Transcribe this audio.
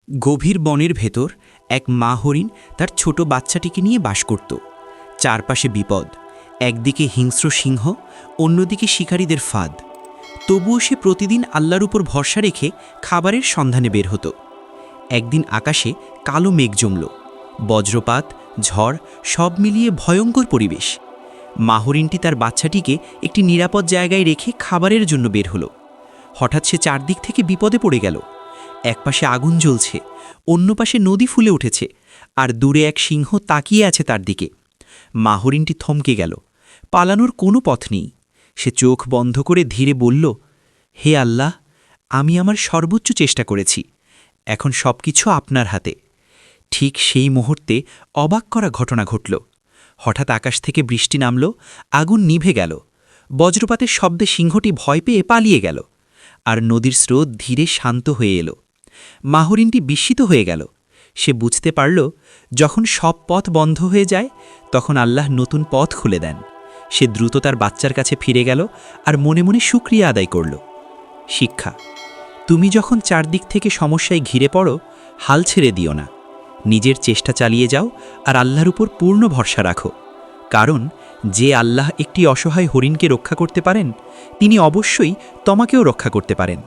গভীর বনের ভেতর এক মা হরিণ তার ছোট বাচ্চাটিকে নিয়ে বাস করত। চারপাশে বিপদ, একদিকে হিংস্র সিংহ, অন্যদিকে শিকারীদের ফাঁদ। তবুও সে প্রতিদিন আল্লাহর উপর ভরসা রেখে খাবারের সন্ধানে বের হতো। একদিন আকাশে কালো মেঘ জমল, বজ্রপাত, ঝড় সব মিলিয়ে ভয়ঙ্কর পরিবেশ। মা হরিণটি তার বাচ্চাটিকে একটি নিরাপদ জায়গায় রেখে খাবারের জন্য বের হলো। হঠাৎ সে চারদিক থেকে বিপদে পড়ে গেল। একপাশে আগুন জ্বলছে, অন্য পাশে নদী ফুলে উঠেছে, আর দূরে এক সিংহ তাকিয়ে আছে তার দিকে। মা হরিণটি থমকে গেল। পালানোর কোনো পথ নেই। সে চোখ বন্ধ করে ধীরে বলল, হে আল্লাহ, আমি আমার সর্বোচ্চ চেষ্টা করেছি, এখন সব কিছু আপনার হাতে। ঠিক সেই মুহূর্তে অবাক করা ঘটনা ঘটল। হঠাৎ আকাশ থেকে বৃষ্টি নামল, আগুন নিভে গেল। বজ্রপাতের শব্দে সিংহটি ভয় পেয়ে পালিয়ে গেল, আর নদীর স্রোত ধীরে শান্ত হয়ে এলো। মা হরিণটি বিস্মিত হয়ে গেল। সে বুঝতে পারল, যখন সব পথ বন্ধ হয়ে যায় তখন আল্লাহ নতুন পথ খুলে দেন। সে দ্রুত তার বাচ্চার কাছে ফিরে গেল আর মনে মনে শুকরিয়া আদায় করল। শিক্ষা: তুমি যখন চারদিক থেকে সমস্যায় ঘিরে পড়ো, হাল ছেড়ে দিও না। নিজের চেষ্টা চালিয়ে যাও আর আল্লাহর উপর পূর্ণ ভরসা রাখো। কারণ যে আল্লাহ একটি অসহায় হরিণকে রক্ষা করতে পারেন, তিনি অবশ্যই তোমাকেও রক্ষা করতে পারেন।